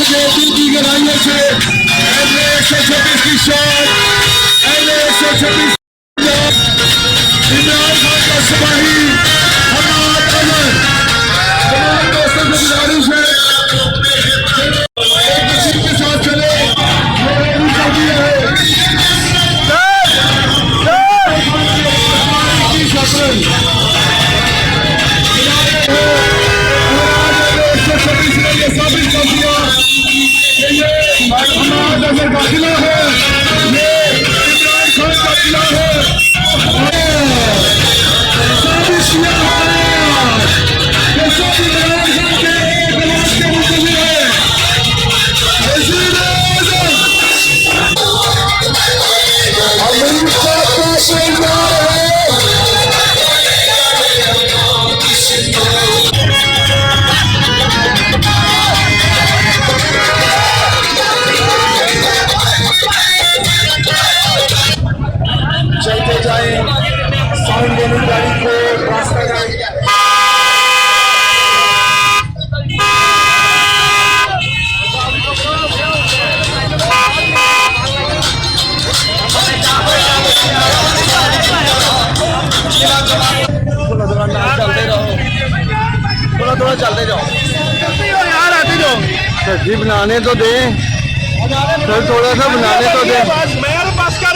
के दिल की गहराइयों से MA-126 की शान, MA-126 इमरान खान का सिपाही हमाद अजहर। तमाम दोस्तों से गुजारिश है एक दूसरे के साथ चले, ये साबित कर दिया कि ये हमाद अजहर का किला है, ये इमरान खान का किला है। साबित किया कि सब इमरान खान के इकलास के मुंतज़िर है। चलते जाए साउंड देने गाड़ी को रास्ता जाए। थोड़ा थोड़ा चलते जाओ यार, आते जाओ। सब्जी बनाने तो दे सर, थोड़ा सा बनाने तो दे। बस का